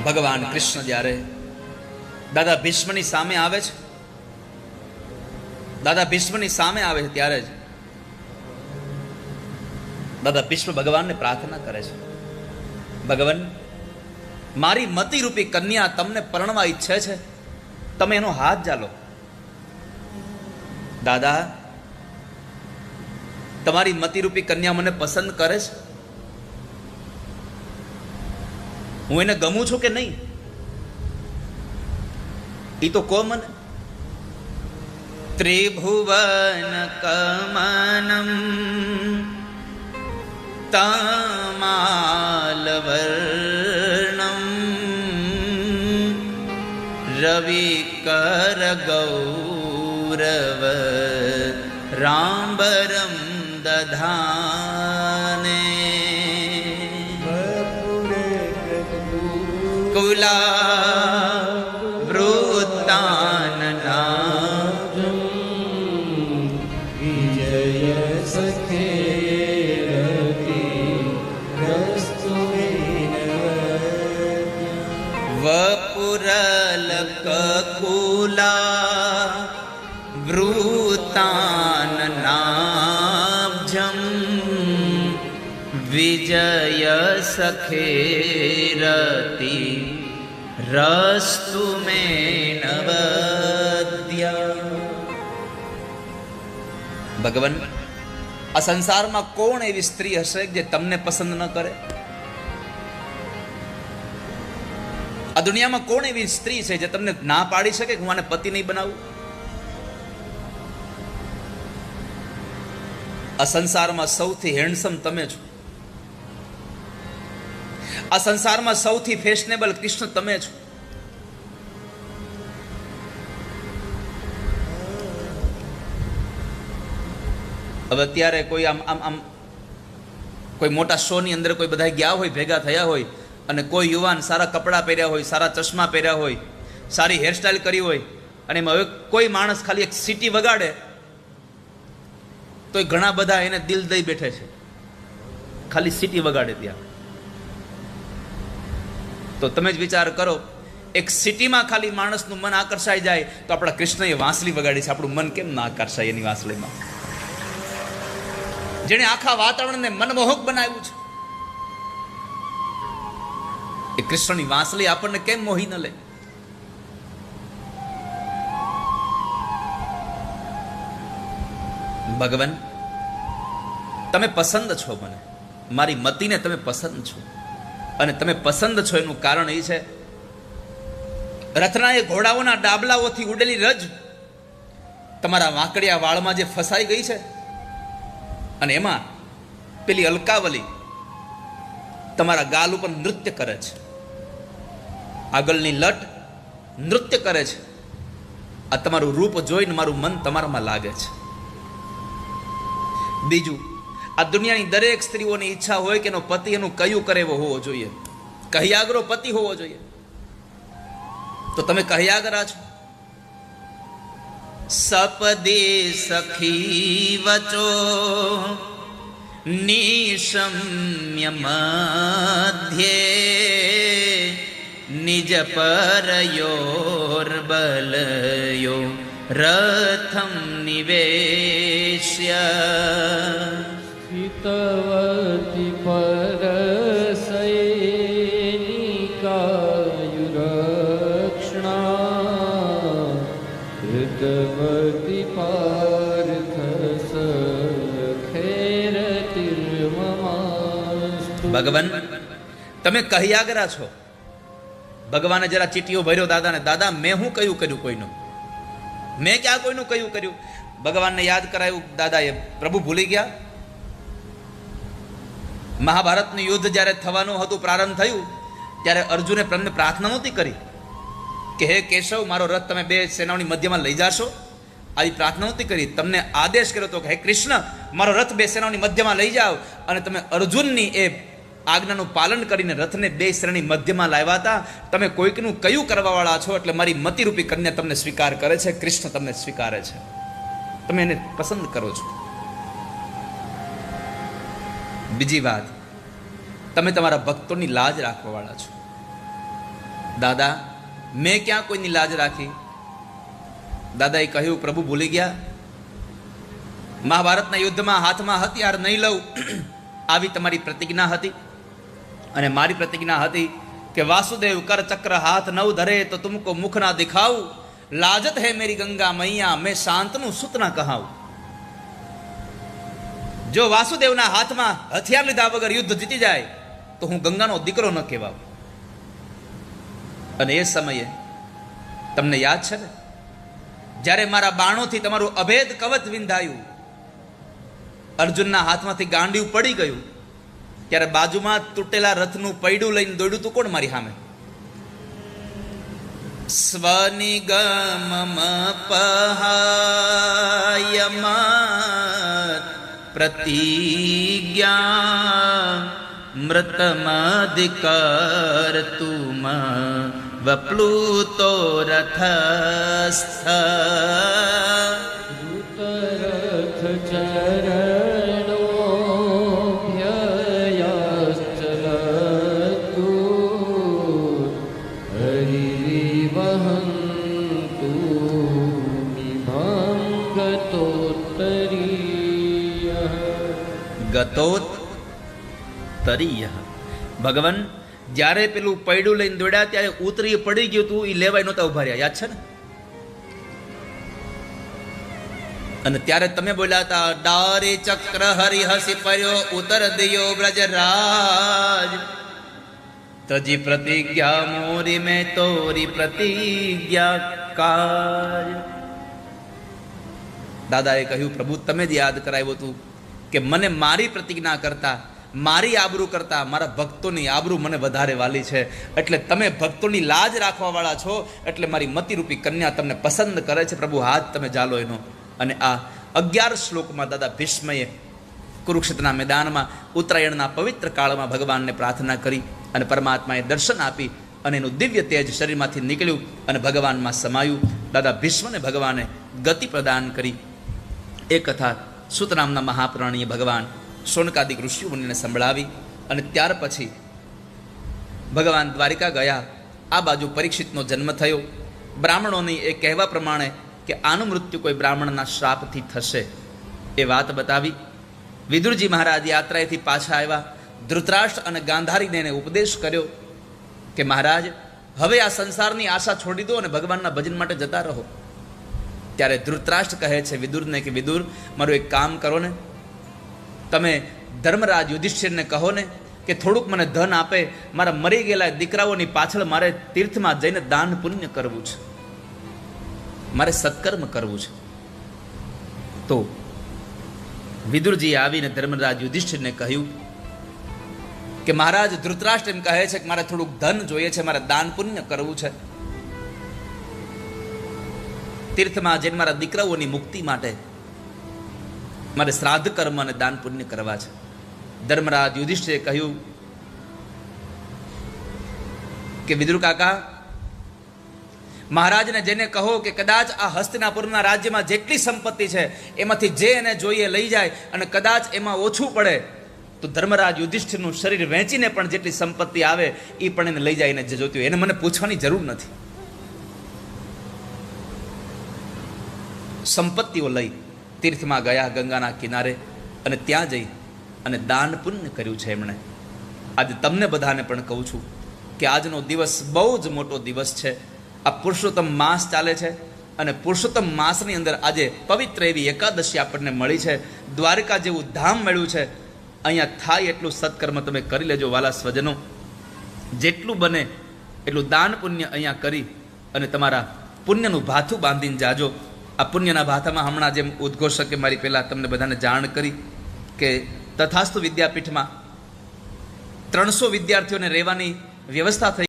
ભગવાન કૃષ્ણ જ્યારે દાદા ભીષ્મની સામે આવે છે, દાદા ભીષ્મની સામે આવે છે ત્યારે જ દાદા ભીષ્મ ભગવાનને પ્રાર્થના કરે છે, ભગવાન મારી મતિ રૂપી કન્યા તમને પરણવા ઈચ્છે છે, તમે એનો હાથ ઝાલો. દાદા તમારી મતિ રૂપી કન્યા મને પસંદ કરે છે, હું એને ગમું છું કે નહીં એ તો કહો મને. ત્રિભુવન કમનમ તમાલવર્ણમ રવિકર ગૌરવ રાંબરમ દધાને કુલા વૃત્તાનના વિજય સખેરતિ વપુરલક કુલા વૃત્તાનનાભ્જમ વિજય સખેરતિ રસ્તુ મે નવદ્યા. ભગવાન આ સંસારમાં કોણ એવી સ્ત્રી હશે જે તમને પસંદ ન કરે? આ દુનિયામાં કોણ એવી સ્ત્રી છે જે તમને ના પાડી શકે કે હું આને પતિ નહીં બનાવું? આ સંસારમાં સૌથી હેન્ડસમ તમે છો, આ સંસારમાં સૌથી ફેશનેબલ કૃષ્ણ તમે છો. હવે અત્યારે કોઈ આમ આમ આમ કોઈ મોટા શોની અંદર કોઈ બધા ગયા હોય, ભેગા થયા હોય, અને કોઈ યુવાન સારા કપડાં પહેર્યા હોય, સારા ચશ્મા પહેર્યા હોય, સારી હેરસ્ટાઈલ કરી હોય, અને એમાં હવે કોઈ માણસ ખાલી એક સીટી વગાડે તો ઘણા બધા એને દિલ દઈ બેઠે છે, ખાલી સીટી વગાડે ત્યાં. તો તમે જ વિચાર કરો, એક સિટીમાં ખાલી માણસનું મન આકર્ષાઈ જાય તો આપણા કૃષ્ણએ વાંસળી વગાડી છે, આપણું મન કેમ ના આકર્ષાય એની વાંસળીમાં? જેણે આખા વાતાવરણને મનમોહક બનાવ્યું છે, એ કૃષ્ણની વાંસળી આપણને કેમ મોહી ન લે? ભગવાન તમે પસંદ છો મને, મારી મતિને તમે પસંદ છો, અને તમે પસંદ છો એનું કારણ એ છે રથના એ ઘોડાઓના ડાબલાઓથી ઉડેલી રજ તમારા વાંકડિયા વાળમાં જે ફસાઈ ગઈ છે, અને એમાં પેલી અલકાવલી તમારા ગાલ ઉપર નૃત્ય કરે છે, આગળની લટ નૃત્ય કરે છે. આ તમારું રૂપ જોઈને મારું મન તમારામાં લાગે છે. બીજું, આ દુનિયાની દરેક સ્ત્રીઓની ઈચ્છા હોય કે એનો પતિ એનું કયું કરે એવો હોવો જોઈએ, કહ્યાગરો પતિ હોવો જોઈએ. તો તમે કહ્યાગરા છો. સપદે સખી વચો નિશમ્ય મધ્યે નિજ પરયોર બલયો રથમ નિવેશ્ય હિતવતી પરસૈનિકાયુરક્ષણા હિતવતી પાર્થ સખેરતિર્મમાસ્તુ. ભગવાન તમે કહ્યાગરા છો. ભગવાને જરા ચીટીઓ ભર્યો દાદાને, દાદા મેં હું કયું કર્યું કોઈનું? મેં ક્યાં કોઈનું કયું કર્યું? ભગવાનને યાદ કરાયું દાદાએ, પ્રભુ ભૂલી ગયા? મહાભારતનું યુદ્ધ જ્યારે થવાનું હતું, પ્રારંભ થયું ત્યારે અર્જુને પ્રાર્થના નહોતી કરી કે હે કેશવ મારો રથ તમે બે સેનાઓની મધ્યમાં લઈ જાશો? આવી પ્રાર્થના નહોતી કરી. તમને આદેશ કર્યો હતો કે હે કૃષ્ણ મારો રથ બે સેનાઓની મધ્યમાં લઈ જાઓ, અને તમે અર્જુનની એ આજ્ઞાનું પાલન કરીને રથને બે સેનાની મધ્યમાં લાવ્યા હતા. તમે કોઈકનું કયું કરવાવાળા છો, એટલે મારી મતિરૂપી કન્યા તમને સ્વીકાર કરે છે, કૃષ્ણ તમને સ્વીકારે છે, તમે એને પસંદ કરો છો. બીજી વાત, તમે તમારા ભક્તોની લાજ રાખવાવાળા છો. દાદા મેં ક્યાં કોઈની લાજ રાખી? દાદાએ કહ્યું, પ્રભુ ભૂલી ગયા? મહાભારતના યુદ્ધમાં હાથમાં હથિયાર નહીં લઉં આવી તમારી પ્રતિજ્ઞા હતી, અને મારી પ્રતિજ્ઞા હતી કે વાસુદેવ કર ચક્ર હાથ નવ ધરે તો તુમકો મુખ ના દિખાવું, લાજત હે મેરી ગંગા મૈયા મેં શાંતનું સુત ના કહાવું. જો વાસુદેવના હાથમાં હથિયાર લીધા વગર યુદ્ધ જીતી જાય તો હું ગંગાનો દીકરો ન કહેવાઉં. અને એ સમયે તમને યાદ છે ને, જ્યારે મારા બાણોથી તમારું અભેદ કવચ વિંધાયું, અર્જુનના હાથમાંથી ગાંડિયું પડી ગયું, ત્યારે બાજુમાં તૂટેલા રથનું પૈડું લઈને દોડ્યું તું કોણ મારી સામે? સ્વનિગમ પહાયમત પ્રતિજ્ઞા મૃતમધિકર તુમ વપ્લુતો રથસ્થ દૂતરથ ચરણો ભ્યયાશ્ચલતુ હરિવહંતુ મિમાં ગતોત્તરીયઃ. ગતોત્તરીય. ભગવાન જ્યારે પેલું પૈડું લઈને દોડ્યા ત્યારે ઉતરી પડી ગયું તું, એ લેવાય નહોતા ઉભા રહ્યા, યાદ છે ને? અને ત્યારે તમે બોલ્યા હતા, ડારે ચક્ર હરિહસી પર્યો ઉતર દિયો બ્રજરાજ, તજી પ્રતિજ્ઞા મોરી મેં તોરી પ્રતિજ્ઞા કાજ. દાદાએ કહ્યું, પ્રભુ તમે જ યાદ કરાવ્યું હતું કે મને મારી પ્રતિજ્ઞા કરતા, મારી આબરૂ કરતા મારા ભક્તોની આબરૂ મને વધારે વાલી છે, એટલે તમે ભક્તોની લાજ રાખવા વાળા છો, એટલે મારી મતિરૂપી કન્યા તમને પસંદ કરે છે. પ્રભુ હાથ તમે જાલો એનો. અને આ 11 શ્લોકમાં દાદા ભીષ્મએ કુરુક્ષેત્રના મેદાનમાં ઉત્તરાયણના પવિત્ર કાળમાં ભગવાનને પ્રાર્થના કરી અને પરમાત્માએ દર્શન આપી અને એનું દિવ્ય તેજ શરીરમાંથી નીકળ્યું અને ભગવાનમાં સમાયું. દાદા ભીષ્મને ભગવાને ગતિ પ્રદાન કરી. એ કથા સૂત નામના મહાપ્રાણીએ ભગવાન શૌનકાદિક ઋષિ મુનિને સંભળાવી. અને ત્યાર પછી ભગવાન દ્વારિકા ગયા. આ બાજુ પરીક્ષિતનો જન્મ થયો. બ્રાહ્મણોની એ કહેવા પ્રમાણે કે આનું મૃત્યુ કોઈ બ્રાહ્મણના શ્રાપથી થશે એ વાત બતાવી. વિદુરજી મહારાજ યાત્રાએથી પાછા આવ્યા. ધૃતરાષ્ટ્ર અને ગાંધારીને એને ઉપદેશ કર્યો કે મહારાજ હવે આ સંસારની આશા છોડી દો અને ભગવાનના ભજન માટે જતા રહો. ત્યારે ધૃતરાષ્ટ્ર કહે છે વિદુરને કે વિદુર, મારું એક કામ કરો ને, તમે ધર્મરાજ યુધિષ્ઠિરને કહો ને કે થોડુંક મને ધન આપે, મારા મરી ગયેલા દીકરાઓની પાછળ મારે તીર્થમાં જઈને દાન પુણ્ય કરવું છે, મારે સત્કર્મ કરવું છે. તો વિદુરજીએ આવીને ધર્મરાજ યુધિષ્ઠિરને કહ્યું કે મહારાજ ધૃતરાષ્ટ્ર એમ કહે છે કે મારે થોડુંક ધન જોઈએ છે, મારે દાન પુણ્ય કરવું છે, તીર્થમાં જઈને મારા દીકરાઓની મુક્તિ માટે મારે શ્રાદ્ધ કર્મ અને દાન પુણ્ય કરવા છે. ધર્મરાજ યુધિષ્ઠિરે કહ્યું કે વિદુર કાકા, મહારાજને જેને કહો કે કદાચ આ હસ્તિનાપુરના રાજ્યમાં જેટલી સંપત્તિ છે એમાંથી જે એને જોઈએ લઈ જાય, અને કદાચ એમાં ઓછું પડે તો ધર્મરાજ યુધિષ્ઠિરનું શરીર વેચીને પણ જેટલી સંપત્તિ આવે એ પણ એને લઈ જાય, એને જે જોતી હોય એને મને પૂછવાની જરૂર નથી. સંપત્તિઓ લઈ તીર્થમાં ગયા ગંગાના કિનારે, અને ત્યાં જઈ અને દાન પુણ્ય કર્યું છે એમણે. આજે તમને બધાને પણ કહું છું કે આજનો દિવસ બહુ જ મોટો દિવસ છે. આ પુરુષોત્તમ માસ ચાલે છે, અને પુરુષોત્તમ માસની અંદર આજે પવિત્ર એવી એકાદશી આપણને મળી છે. દ્વારકા જેવું ધામ મળ્યું છે. અહીંયા થાય એટલું સત્કર્મ તમે કરી લેજો વાલા સ્વજનો. જેટલું બને એટલું દાન પુણ્ય અહીંયા કરી અને તમારા પુણ્યનું ભાથું બાંધીને જાજો. આ પુણ્યના ભાથામાં હમણાં જેમ ઉદ્ઘોષકે મારી પહેલાં તમને બધાને જાણ કરી કે તથાસ્તુ વિદ્યાપીઠમાં 300 વિદ્યાર્થીઓને રહેવાની વ્યવસ્થા થઈ.